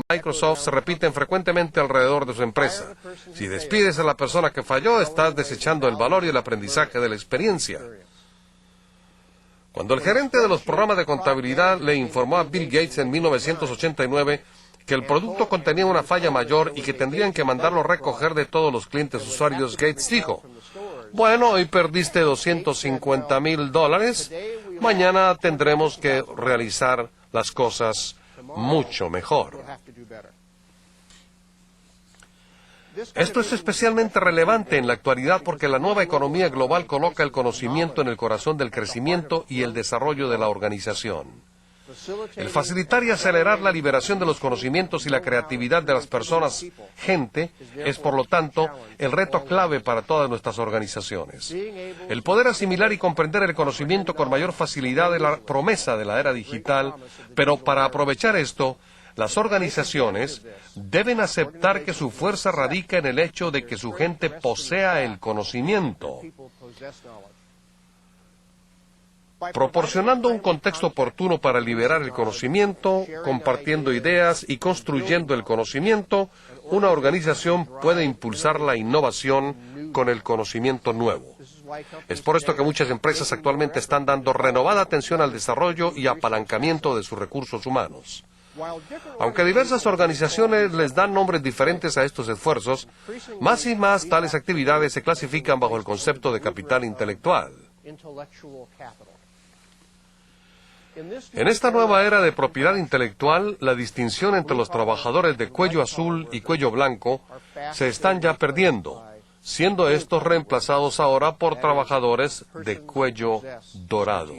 Microsoft se repiten frecuentemente alrededor de su empresa. Si despides a la persona que falló, estás desechando el valor y el aprendizaje de la experiencia. Cuando el gerente de los programas de contabilidad le informó a Bill Gates en 1989 que el producto contenía una falla mayor y que tendrían que mandarlo a recoger de todos los clientes usuarios, Gates dijo: bueno, hoy perdiste $250,000, mañana tendremos que realizar las cosas mucho mejor. Esto es especialmente relevante en la actualidad porque la nueva economía global coloca el conocimiento en el corazón del crecimiento y el desarrollo de la organización. El facilitar y acelerar la liberación de los conocimientos y la creatividad de las personas, gente, es por lo tanto el reto clave para todas nuestras organizaciones. El poder asimilar y comprender el conocimiento con mayor facilidad es la promesa de la era digital, pero para aprovechar esto, las organizaciones deben aceptar que su fuerza radica en el hecho de que su gente posea el conocimiento. Proporcionando un contexto oportuno para liberar el conocimiento, compartiendo ideas y construyendo el conocimiento, una organización puede impulsar la innovación con el conocimiento nuevo. Es por esto que muchas empresas actualmente están dando renovada atención al desarrollo y apalancamiento de sus recursos humanos. Aunque diversas organizaciones les dan nombres diferentes a estos esfuerzos, más y más tales actividades se clasifican bajo el concepto de capital intelectual. En esta nueva era de propiedad intelectual, la distinción entre los trabajadores de cuello azul y cuello blanco se están ya perdiendo, siendo estos reemplazados ahora por trabajadores de cuello dorado.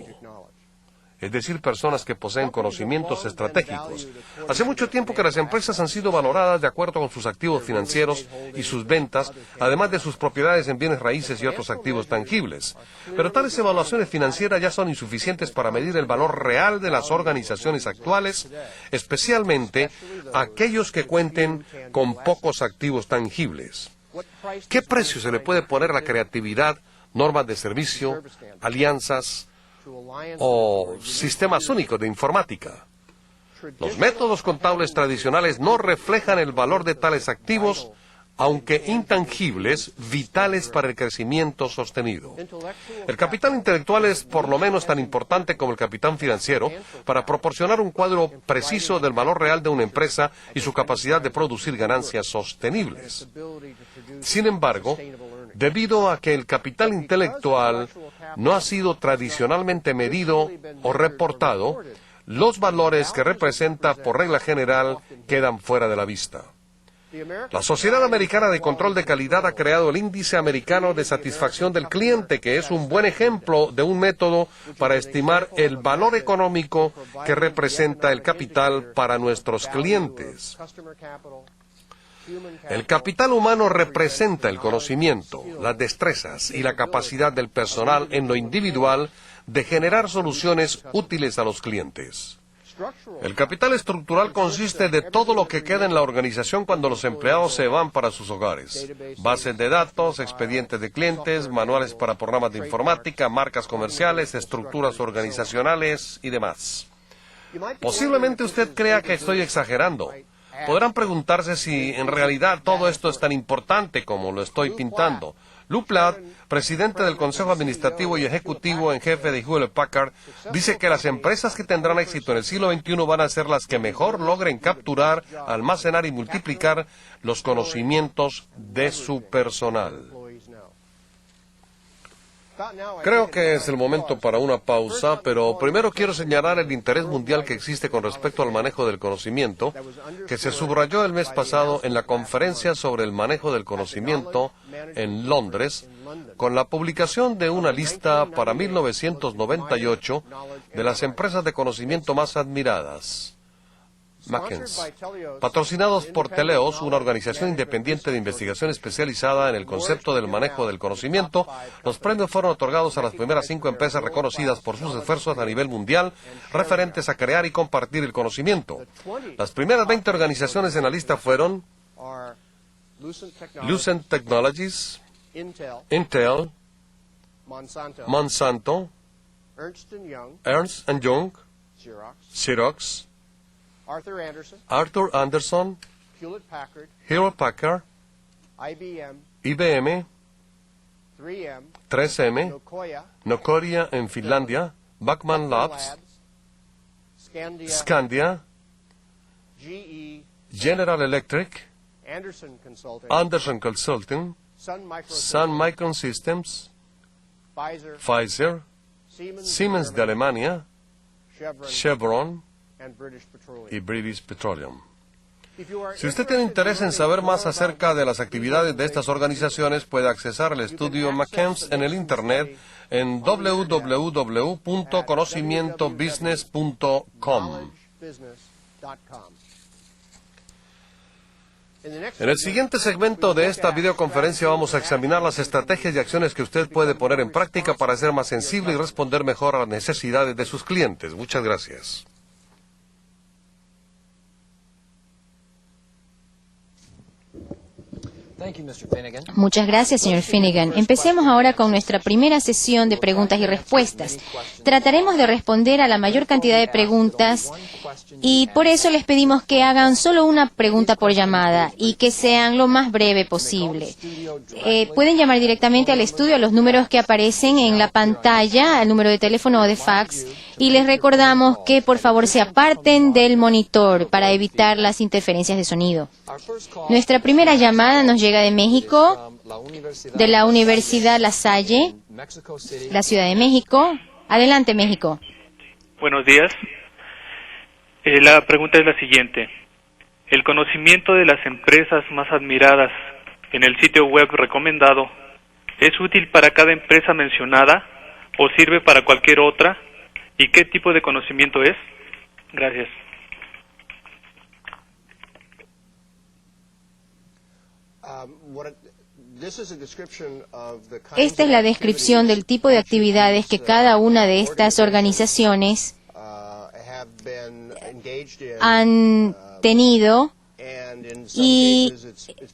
Es decir, personas que poseen conocimientos estratégicos. Hace mucho tiempo que las empresas han sido valoradas de acuerdo con sus activos financieros y sus ventas, además de sus propiedades en bienes raíces y otros activos tangibles. Pero tales evaluaciones financieras ya son insuficientes para medir el valor real de las organizaciones actuales, especialmente aquellos que cuenten con pocos activos tangibles. ¿Qué precio se le puede poner a la creatividad, normas de servicio, alianzas o sistemas únicos de informática? Los métodos contables tradicionales no reflejan el valor de tales activos, aunque intangibles, vitales para el crecimiento sostenido. El capital intelectual es por lo menos tan importante como el capital financiero para proporcionar un cuadro preciso del valor real de una empresa y su capacidad de producir ganancias sostenibles. Sin embargo, debido a que el capital intelectual no ha sido tradicionalmente medido o reportado, los valores que representa por regla general quedan fuera de la vista. La Sociedad Americana de Control de Calidad ha creado el Índice Americano de Satisfacción del Cliente, que es un buen ejemplo de un método para estimar el valor económico que representa el capital para nuestros clientes. El capital humano representa el conocimiento, las destrezas y la capacidad del personal en lo individual de generar soluciones útiles a los clientes. El capital estructural consiste de todo lo que queda en la organización cuando los empleados se van para sus hogares. Bases de datos, expedientes de clientes, manuales para programas de informática, marcas comerciales, estructuras organizacionales y demás. Posiblemente usted crea que estoy exagerando. Podrán preguntarse si en realidad todo esto es tan importante como lo estoy pintando. Lou Platt, presidente del Consejo Administrativo y Ejecutivo en jefe de Hewlett Packard, dice que las empresas que tendrán éxito en el siglo XXI van a ser las que mejor logren capturar, almacenar y multiplicar los conocimientos de su personal. Creo que es el momento para una pausa, pero primero quiero señalar el interés mundial que existe con respecto al manejo del conocimiento, que se subrayó el mes pasado en la conferencia sobre el manejo del conocimiento en Londres, con la publicación de una lista para 1998 de las empresas de conocimiento más admiradas. McKinsey, patrocinados por Teleos, una organización independiente de investigación especializada en el concepto del manejo del conocimiento. Los premios fueron otorgados a las primeras 5 empresas reconocidas por sus esfuerzos a nivel mundial referentes a crear y compartir el conocimiento. Las primeras 20 organizaciones en la lista fueron Lucent Technologies, Intel, Monsanto, Ernst & Young, Xerox, Arthur Anderson, Hewlett Packard, IBM, 3M, Nokoria en Finlandia, Bachmann Labs, Skandia, General Electric, Anderson Consulting, Sun Microsystems, Pfizer, Siemens de Alemania, Chevron y British Petroleum. Si usted tiene interés en saber más acerca de las actividades de estas organizaciones, puede accesar al estudio McCamp's en el Internet en www.conocimientobusiness.com. En el siguiente segmento de esta videoconferencia vamos a examinar las estrategias y acciones que usted puede poner en práctica para ser más sensible y responder mejor a las necesidades de sus clientes. Muchas gracias. Muchas gracias, señor Finnegan. Empecemos ahora con nuestra primera sesión de preguntas y respuestas. Trataremos de responder a la mayor cantidad de preguntas y por eso les pedimos que hagan solo una pregunta por llamada y que sean lo más breve posible. Pueden llamar directamente al estudio a los números que aparecen en la pantalla, al número de teléfono o de fax, y les recordamos que por favor se aparten del monitor para evitar las interferencias de sonido. Nuestra primera llamada nos llega de México, de la Universidad La Salle, la Ciudad de México. Adelante, México. Buenos días. La pregunta es la siguiente. ¿El conocimiento de las empresas más admiradas en el sitio web recomendado es útil para cada empresa mencionada o sirve para cualquier otra? ¿Y qué tipo de conocimiento es? Gracias. Esta es la descripción del tipo de actividades que cada una de estas organizaciones han tenido y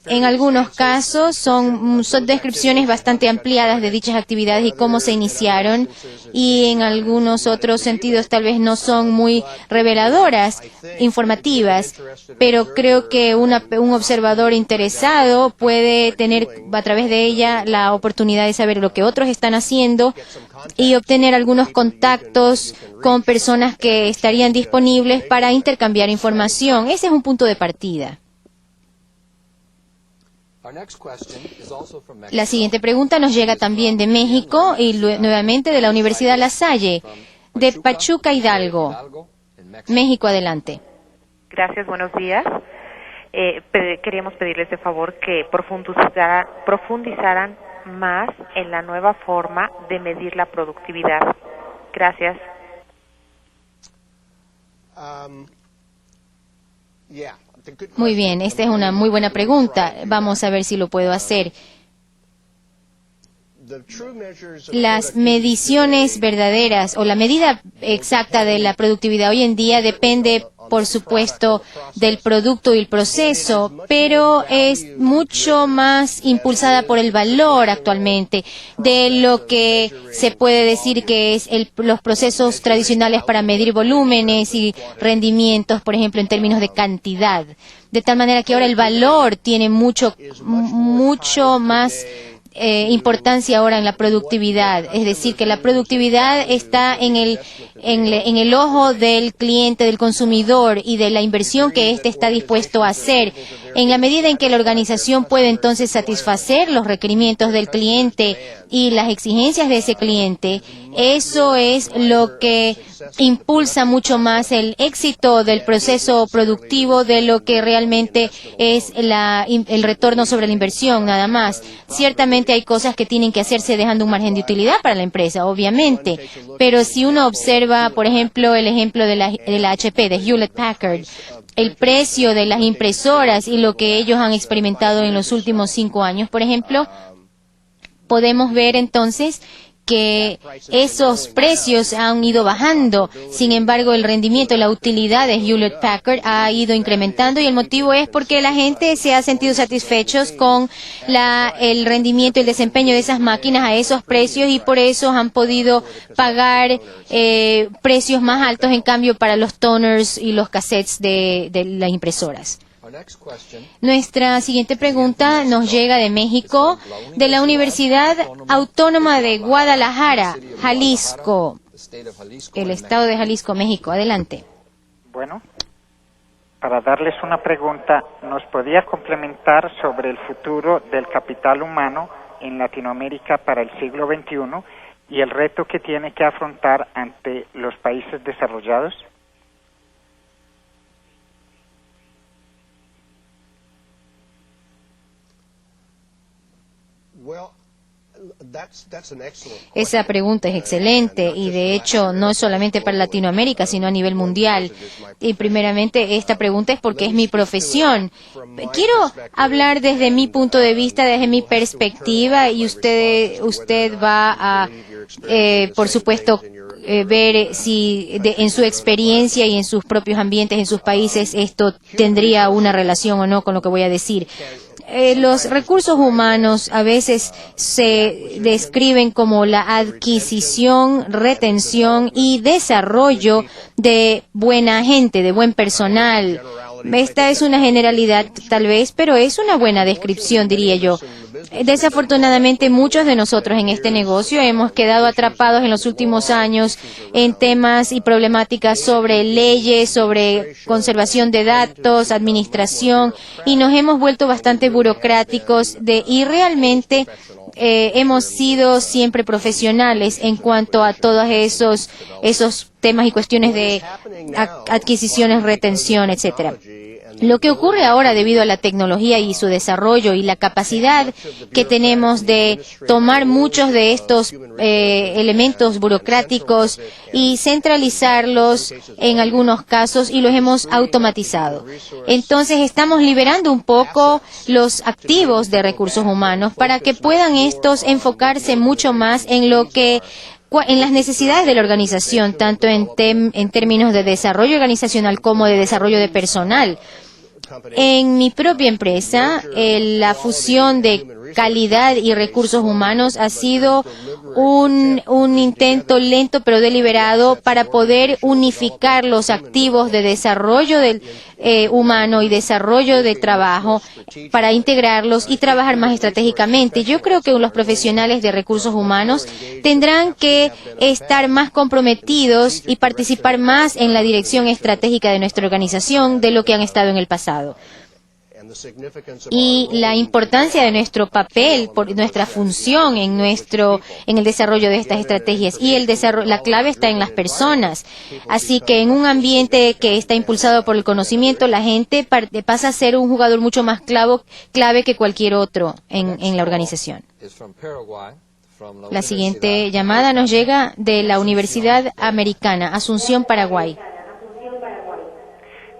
en algunos casos son descripciones bastante ampliadas de dichas actividades y cómo se iniciaron, y en algunos otros sentidos tal vez no son muy reveladoras, informativas, pero creo que un observador interesado puede tener a través de ella la oportunidad de saber lo que otros están haciendo y obtener algunos contactos con personas que estarían disponibles para intercambiar información. Ese es un punto de partida. La siguiente pregunta nos llega también de México y nuevamente de la Universidad La Salle, de Pachuca, Hidalgo. México, adelante. Gracias, buenos días. Queríamos pedirles de favor que profundizaran más en la nueva forma de medir la productividad. Gracias. Muy bien, esta es una muy buena pregunta. Vamos a ver si lo puedo hacer. Las mediciones verdaderas o la medida exacta de la productividad hoy en día depende, por supuesto, del producto y el proceso, pero es mucho más impulsada por el valor actualmente de lo que se puede decir que es los procesos tradicionales para medir volúmenes y rendimientos, por ejemplo, en términos de cantidad. De tal manera que ahora el valor tiene mucho más importancia ahora en la productividad, es decir, que la productividad está en el ojo del cliente, del consumidor y de la inversión que éste está dispuesto a hacer. En la medida en que la organización puede entonces satisfacer los requerimientos del cliente y las exigencias de ese cliente, eso es lo que impulsa mucho más el éxito del proceso productivo de lo que realmente es el retorno sobre la inversión, nada más. Ciertamente hay cosas que tienen que hacerse dejando un margen de utilidad para la empresa, obviamente, pero si uno observa, por ejemplo, el ejemplo de la HP, de Hewlett Packard, el precio de las impresoras y lo que ellos han experimentado en los últimos 5 años, por ejemplo, podemos ver entonces que esos precios han ido bajando. Sin embargo, el rendimiento, la utilidad de Hewlett Packard ha ido incrementando, y el motivo es porque la gente se ha sentido satisfechos con el rendimiento y el desempeño de esas máquinas a esos precios, y por eso han podido pagar precios más altos, en cambio, para los toners y los cassettes de las impresoras. Nuestra siguiente pregunta nos llega de México, de la Universidad Autónoma de Guadalajara, Jalisco, el estado de Jalisco, México. Adelante. Bueno, para darles una pregunta, ¿nos podía complementar sobre el futuro del capital humano en Latinoamérica para el siglo XXI y el reto que tiene que afrontar ante los países desarrollados? Esa pregunta es excelente, y de hecho no es solamente para Latinoamérica, sino a nivel mundial. Y primeramente esta pregunta es porque es mi profesión. Quiero hablar desde mi punto de vista, desde mi perspectiva, y usted va a, por supuesto, ver si en su experiencia y en sus propios ambientes, en sus países, esto tendría una relación o no con lo que voy a decir. Los recursos humanos a veces se describen como la adquisición, retención y desarrollo de buena gente, de buen personal. Esta es una generalidad tal vez, pero es una buena descripción, diría yo. Desafortunadamente, muchos de nosotros en este negocio hemos quedado atrapados en los últimos años en temas y problemáticas sobre leyes, sobre conservación de datos, administración, y nos hemos vuelto bastante burocráticos y realmente hemos sido siempre profesionales en cuanto a todos esos temas y cuestiones de adquisiciones, retención, etcétera. Lo que ocurre ahora debido a la tecnología y su desarrollo y la capacidad que tenemos de tomar muchos de estos elementos burocráticos y centralizarlos en algunos casos, y los hemos automatizado. Entonces estamos liberando un poco los activos de recursos humanos para que puedan estos enfocarse mucho más en las necesidades de la organización, tanto en términos de desarrollo organizacional como de desarrollo de personal. En mi propia empresa, la fusión de calidad y recursos humanos ha sido un intento lento pero deliberado para poder unificar los activos de desarrollo humano y desarrollo de trabajo, para integrarlos y trabajar más estratégicamente. Yo creo que los profesionales de recursos humanos tendrán que estar más comprometidos y participar más en la dirección estratégica de nuestra organización de lo que han estado en el pasado. Y la importancia de nuestro papel, nuestra función en el desarrollo de estas estrategias, y la clave está en las personas. Así que en un ambiente que está impulsado por el conocimiento, la gente pasa a ser un jugador mucho más clave que cualquier otro en la organización. La siguiente llamada nos llega de la Universidad Americana, Asunción, Paraguay.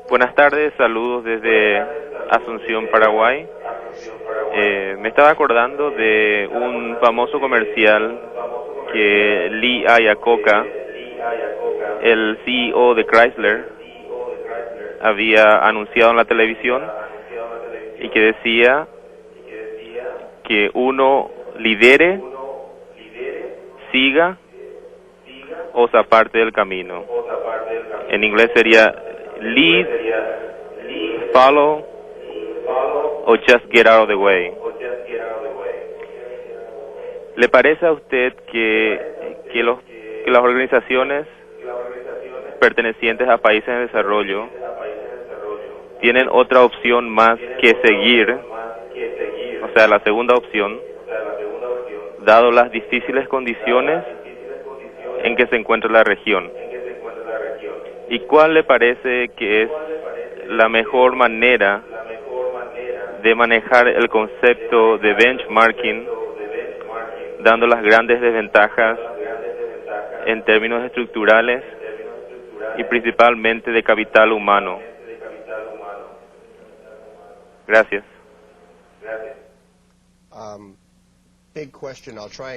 Buenas tardes, saludos desde Asunción, Paraguay. Me estaba acordando de un famoso comercial que Lee Iacocca, el CEO de Chrysler, había anunciado en la televisión, y que decía que uno lidere, siga o se aparte del camino. En inglés sería lead, follow, o just get out of the way. ¿Le parece a usted que las organizaciones pertenecientes a países en desarrollo tienen otra opción más que seguir, o sea, la segunda opción, dado las difíciles condiciones en que se encuentra la región? ¿Y cuál le parece que es la mejor manera de manejar el concepto de benchmarking, dando las grandes desventajas en términos estructurales y principalmente de capital humano? Gracias.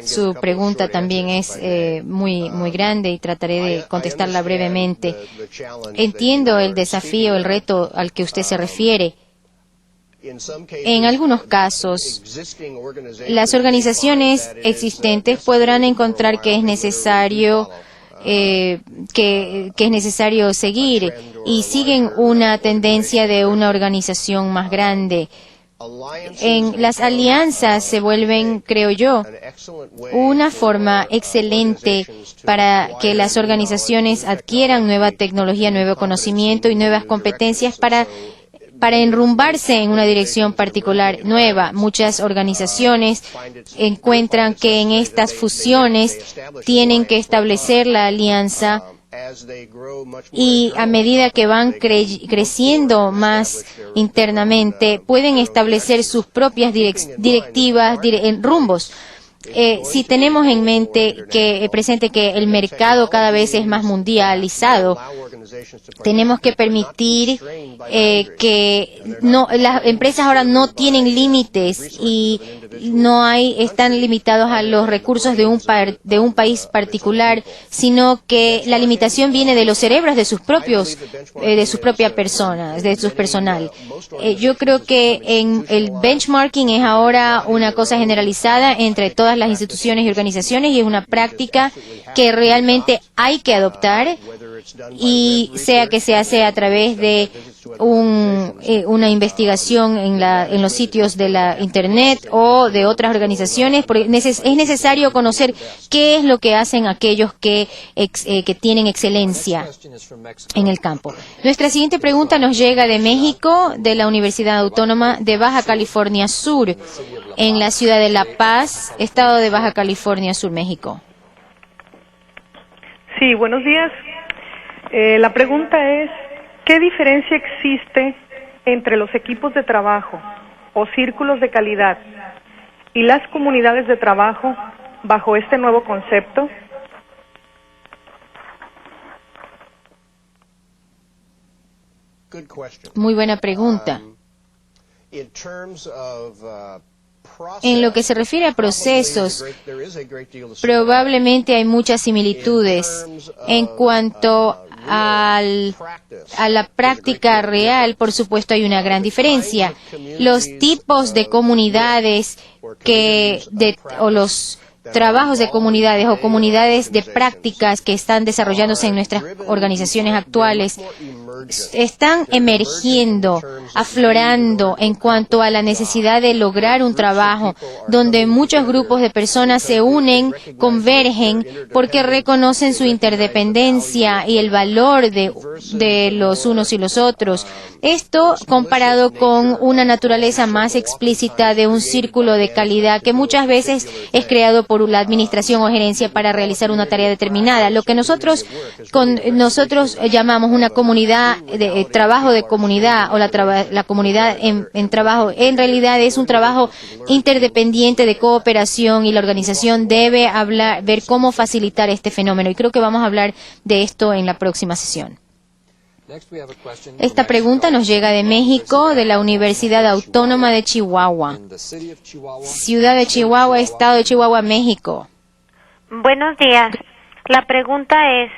Su pregunta también es muy grande y trataré de contestarla brevemente. Entiendo el desafío, el reto al que usted se refiere. En algunos casos, las organizaciones existentes podrán encontrar que es necesario seguir y siguen una tendencia de una organización más grande. Las alianzas se vuelven, creo yo, una forma excelente para que las organizaciones adquieran nueva tecnología, nuevo conocimiento y nuevas competencias para enrumbarse en una dirección particular nueva. Muchas organizaciones encuentran que en estas fusiones tienen que establecer la alianza y a medida que van creciendo más internamente, pueden establecer sus propias directivas, rumbos. Si tenemos en mente presente que el mercado cada vez es más mundializado, tenemos que permitir que las empresas ahora no tienen límites y están limitados a los recursos de un país particular, sino que la limitación viene de los cerebros de sus propias personas, de su personal. Yo creo que el benchmarking es ahora una cosa generalizada entre todas las instituciones y organizaciones y es una práctica que realmente hay que adoptar, y sea que se hace a través de una investigación en los sitios de la Internet o de otras organizaciones, porque es necesario conocer qué es lo que hacen aquellos que tienen excelencia en el campo. Nuestra siguiente pregunta nos llega de México, de la Universidad Autónoma de Baja California Sur, en la ciudad de La Paz, estado de Baja California Sur, México. Sí, buenos días. La pregunta es, ¿qué diferencia existe entre los equipos de trabajo o círculos de calidad y las comunidades de trabajo bajo este nuevo concepto? Muy buena pregunta. En lo que se refiere a procesos, probablemente hay muchas similitudes. En cuanto a la práctica real, por supuesto, hay una gran diferencia. Los tipos de comunidades o los trabajos de comunidades o comunidades de prácticas que están desarrollándose en nuestras organizaciones actuales están emergiendo, aflorando en cuanto a la necesidad de lograr un trabajo donde muchos grupos de personas se unen, convergen, porque reconocen su interdependencia y el valor de los unos y los otros. Esto comparado con una naturaleza más explícita de un círculo de calidad que muchas veces es creado por la administración o gerencia para realizar una tarea determinada. Lo que nosotros llamamos una comunidad de trabajo de comunidad o la comunidad en trabajo, en realidad es un trabajo interdependiente de cooperación, y la organización debe ver cómo facilitar este fenómeno, y creo que vamos a hablar de esto en la próxima sesión. Esta pregunta nos llega de México, de la Universidad Autónoma de Chihuahua, ciudad de Chihuahua, estado de Chihuahua, México. Buenos días. La pregunta es,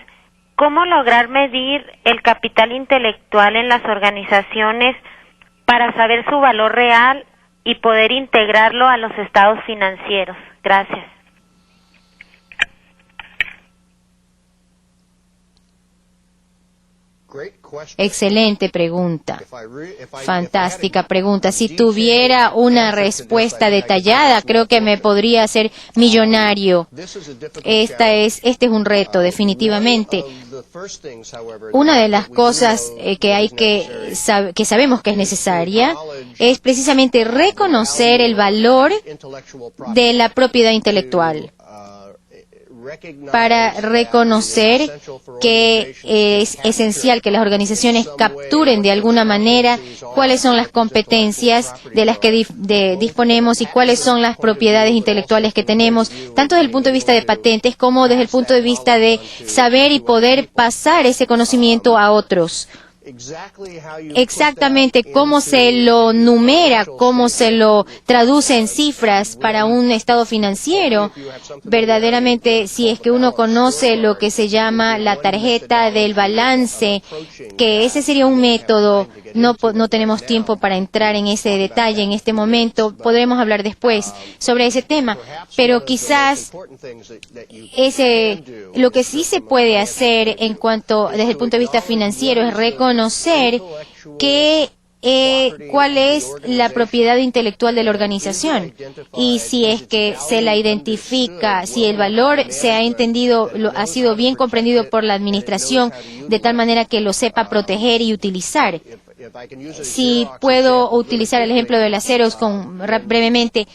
¿cómo lograr medir el capital intelectual en las organizaciones para saber su valor real y poder integrarlo a los estados financieros? Gracias. Excelente pregunta. Fantástica pregunta. Si tuviera una respuesta detallada, creo que me podría hacer millonario. Este es un reto, definitivamente. Una de las cosas que sabemos que es necesaria es precisamente reconocer el valor de la propiedad intelectual. Para reconocer que es esencial que las organizaciones capturen de alguna manera cuáles son las competencias de las que disponemos y cuáles son las propiedades intelectuales que tenemos, tanto desde el punto de vista de patentes como desde el punto de vista de saber y poder pasar ese conocimiento a otros. exactamente cómo se lo numera, cómo se lo traduce en cifras para un estado financiero. Verdaderamente, si es que uno conoce lo que se llama la tarjeta del balance, que ese sería un método, no tenemos tiempo para entrar en ese detalle en este momento, podremos hablar después sobre ese tema, pero quizás lo que sí se puede hacer en cuanto, desde el punto de vista financiero, es reconocer cuál es la propiedad intelectual de la organización y si es que se la identifica, si el valor se ha entendido, ha sido bien comprendido por la administración de tal manera que lo sepa proteger y utilizar. Si puedo utilizar el ejemplo de la Xerox brevemente,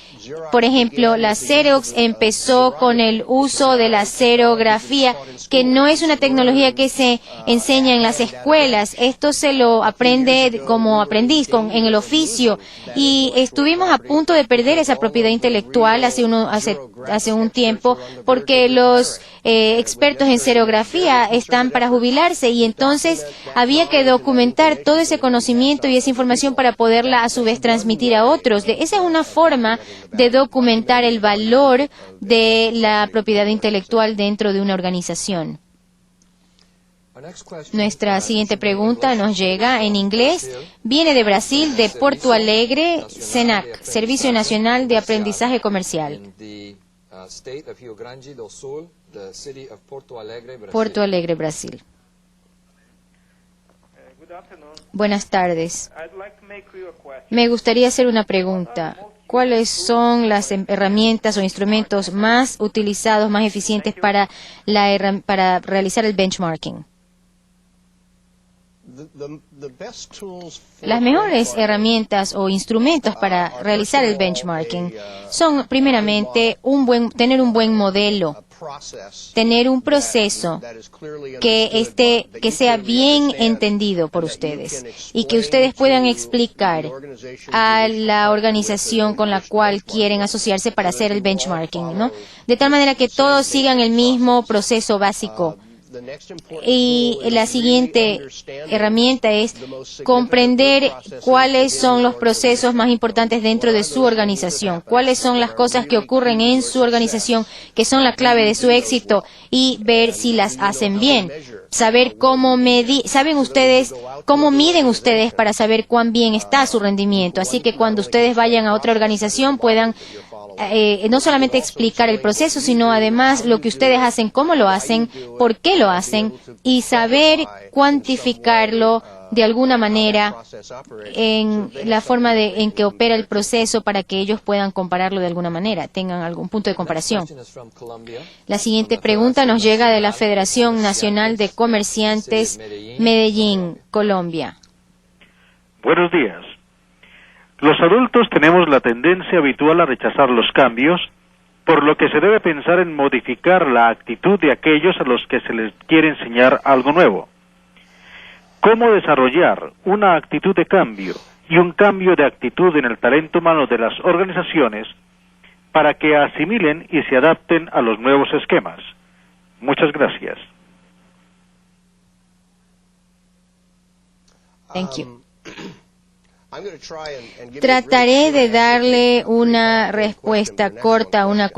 por ejemplo, la Xerox empezó con el uso de la xerografía, que no es una tecnología que se enseña en las escuelas. Esto se lo aprende como aprendiz, en el oficio. Y estuvimos a punto de perder esa propiedad intelectual hace un tiempo, porque los expertos en xerografía están para jubilarse y entonces había que documentar todo ese conocimiento y esa información para poderla a su vez transmitir a otros. Esa es una forma de documentar el valor de la propiedad intelectual dentro de una organización. Nuestra siguiente pregunta nos llega en inglés. Viene de Brasil, de Porto Alegre, SENAC, Servicio Nacional de Aprendizaje Comercial. Porto Alegre, Brasil. Buenas tardes. Me gustaría hacer una pregunta. ¿Cuáles son las herramientas o instrumentos más utilizados, más eficientes para realizar el benchmarking? Las mejores herramientas o instrumentos para realizar el benchmarking son, primeramente, tener un buen modelo, tener un proceso que sea bien entendido por ustedes y que ustedes puedan explicar a la organización con la cual quieren asociarse para hacer el benchmarking, ¿no? De tal manera que todos sigan el mismo proceso básico. Y la siguiente herramienta es comprender cuáles son los procesos más importantes dentro de su organización, cuáles son las cosas que ocurren en su organización que son la clave de su éxito y ver si las hacen bien. Saber saben ustedes cómo miden ustedes para saber cuán bien está su rendimiento. Así que cuando ustedes vayan a otra organización puedan no solamente explicar el proceso, sino además lo que ustedes hacen, cómo lo hacen, por qué lo hacen y saber cuantificarlo de alguna manera en la forma en que opera el proceso para que ellos puedan compararlo de alguna manera, tengan algún punto de comparación. La siguiente pregunta nos llega de la Federación Nacional de Comerciantes, Medellín, Colombia. Buenos días. Los adultos tenemos la tendencia habitual a rechazar los cambios, por lo que se debe pensar en modificar la actitud de aquellos a los que se les quiere enseñar algo nuevo. ¿Cómo desarrollar una actitud de cambio y un cambio de actitud en el talento humano de las organizaciones para que asimilen y se adapten a los nuevos esquemas? Muchas gracias. Thank you. Trataré de darle una respuesta corta, una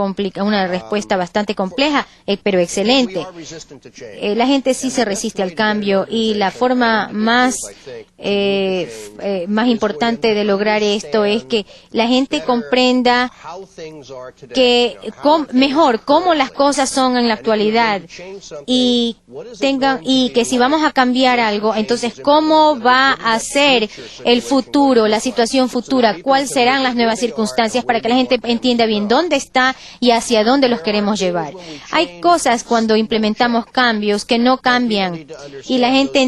respuesta bastante compleja, pero excelente. La gente sí se resiste al cambio y la forma más importante de lograr esto es que la gente comprenda mejor cómo las cosas son en la actualidad y que si vamos a cambiar algo, entonces cómo va a ser el futuro, la situación futura, cuáles serán las nuevas circunstancias para que la gente entienda bien dónde está y hacia dónde los queremos llevar. Hay cosas cuando implementamos cambios que no cambian y la gente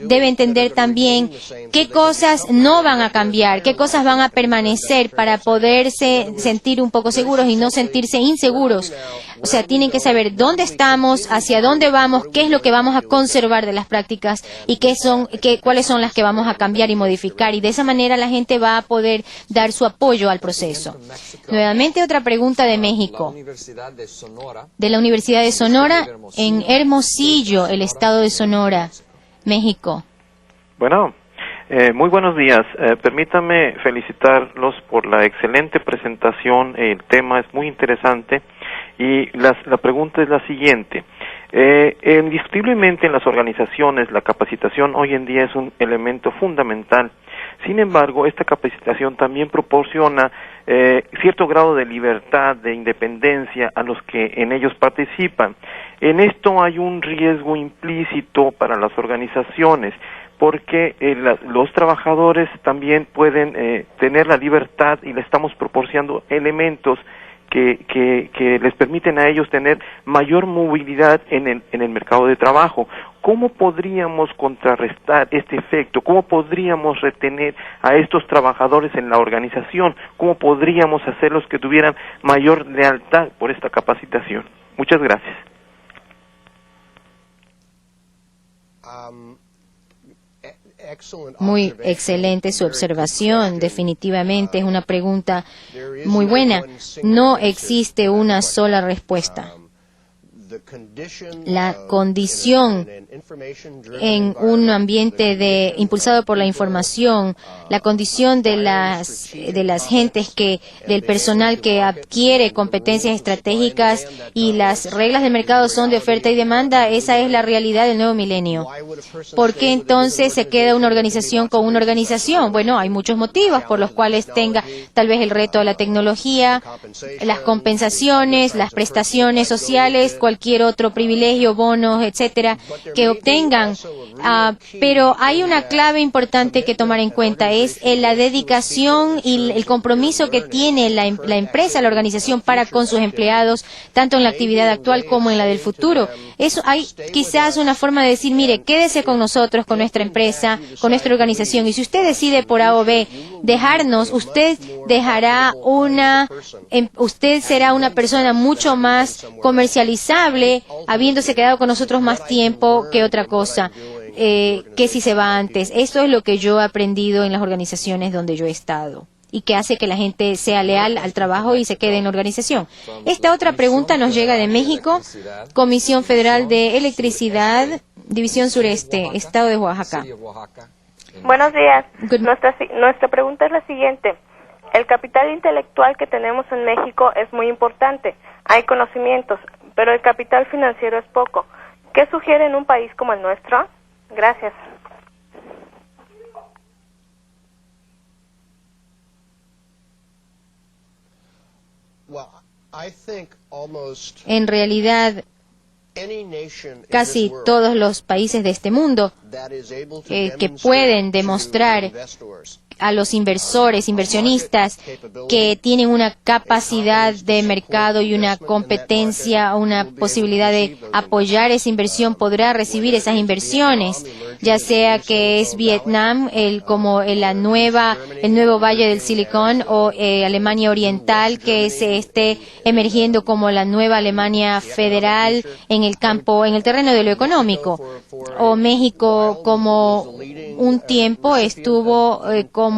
debe entender también qué cosas no van a cambiar, qué cosas van a permanecer para poderse sentir un poco seguros y no sentirse inseguros. O sea, tienen que saber dónde estamos, hacia dónde vamos, qué es lo que vamos a conservar de las prácticas y cuáles son las que vamos a cambiar y modificar. Y de esa manera la gente va a poder dar su apoyo al proceso. Nuevamente otra pregunta de México. De la Universidad de Sonora, en Hermosillo, el estado de Sonora, México. Bueno, muy buenos días. Permítame felicitarlos por la excelente presentación. El tema es muy interesante y la pregunta es la siguiente. Indiscutiblemente en las organizaciones la capacitación hoy en día es un elemento fundamental. Sin embargo, esta capacitación también proporciona cierto grado de libertad, de independencia a los que en ellos participan. En esto hay un riesgo implícito para las organizaciones, porque los trabajadores también pueden tener la libertad y le estamos proporcionando elementos que les permiten a ellos tener mayor movilidad en el mercado de trabajo. ¿Cómo podríamos contrarrestar este efecto? ¿Cómo podríamos retener a estos trabajadores en la organización? ¿Cómo podríamos hacerlos que tuvieran mayor lealtad por esta capacitación? Muchas gracias. Muy excelente su observación. Definitivamente es una pregunta muy buena. No existe una sola respuesta. La condición en un ambiente impulsado por la información, la condición de las gentes del personal que adquiere competencias estratégicas y las reglas del mercado son de oferta y demanda, esa es la realidad del nuevo milenio. ¿Por qué entonces se queda una organización con una organización? Bueno, hay muchos motivos por los cuales tenga tal vez el reto de la tecnología, las compensaciones, las prestaciones sociales, cualquier otro privilegio, bonos, etcétera, que obtengan. Pero hay una clave importante que tomar en cuenta, es la dedicación y el compromiso que tiene la empresa, la organización para con sus empleados, tanto en la actividad actual como en la del futuro. Eso hay quizás una forma de decir, mire, quédese con nosotros, con nuestra empresa, con nuestra organización, y si usted decide por A o B dejarnos, usted será una persona mucho más comercializable, habiéndose quedado con nosotros más tiempo que otra cosa, que si se va antes. Esto es lo que yo he aprendido en las organizaciones donde yo he estado y que hace que la gente sea leal al trabajo y se quede en la organización. Esta otra pregunta nos llega de México, Comisión Federal de Electricidad, División Sureste, Estado de Oaxaca. Buenos días. Nuestra pregunta es la siguiente. El capital intelectual que tenemos en México es muy importante. Hay conocimientos, pero el capital financiero es poco. ¿Qué sugiere en un país como el nuestro? Gracias. En realidad, casi todos los países de este mundo que pueden demostrar a los inversionistas que tienen una capacidad de mercado y una competencia, una posibilidad de apoyar esa inversión, podrá recibir esas inversiones, ya sea que es Vietnam, como el nuevo Valle del Silicón, o Alemania Oriental, que se esté emergiendo como la nueva Alemania federal en el terreno de lo económico, o México, como un tiempo estuvo como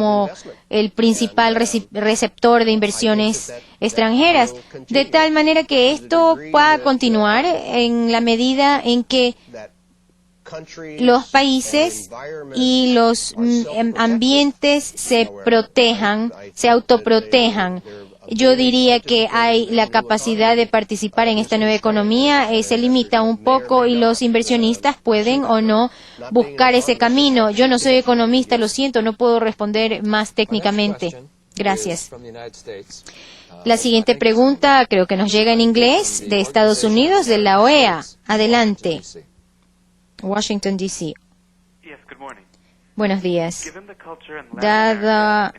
el principal receptor de inversiones extranjeras, de tal manera que esto va a continuar en la medida en que los países y los ambientes se autoprotejan. Yo diría que hay la capacidad de participar en esta nueva economía, se limita un poco y los inversionistas pueden o no buscar ese camino. Yo no soy economista, lo siento, no puedo responder más técnicamente. Gracias. La siguiente pregunta creo que nos llega en inglés de Estados Unidos, de la OEA. Adelante. Washington, D.C. Buenos días. Dada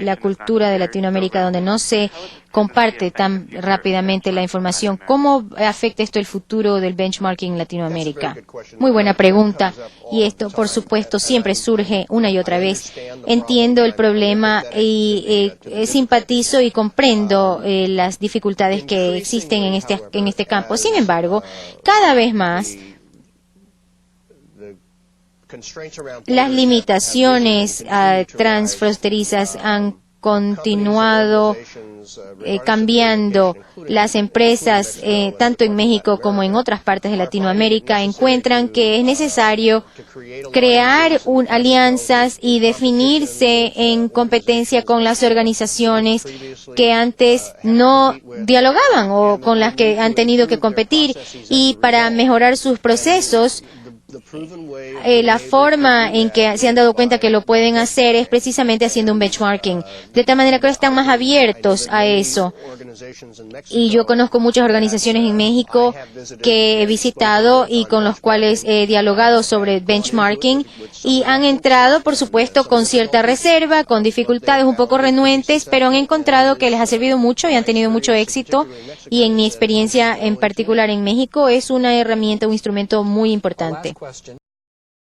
la cultura de Latinoamérica donde no se comparte tan rápidamente la información, ¿cómo afecta esto el futuro del benchmarking en Latinoamérica? Muy buena pregunta. Y esto, por supuesto, siempre surge una y otra vez. Entiendo el problema y simpatizo y comprendo las dificultades que existen en este campo. Sin embargo, cada vez más las limitaciones transfronterizas han continuado cambiando. Las empresas, tanto en México como en otras partes de Latinoamérica, encuentran que es necesario crear alianzas y definirse en competencia con las organizaciones que antes no dialogaban o con las que han tenido que competir, y para mejorar sus procesos, la forma en que se han dado cuenta que lo pueden hacer es precisamente haciendo un benchmarking, de tal manera que ahora están más abiertos a eso. Y yo conozco muchas organizaciones en México que he visitado y con los cuales he dialogado sobre benchmarking, y han entrado, por supuesto, con cierta reserva, con dificultades un poco renuentes, pero han encontrado que les ha servido mucho y han tenido mucho éxito, y en mi experiencia en particular en México es una herramienta, un instrumento muy importante.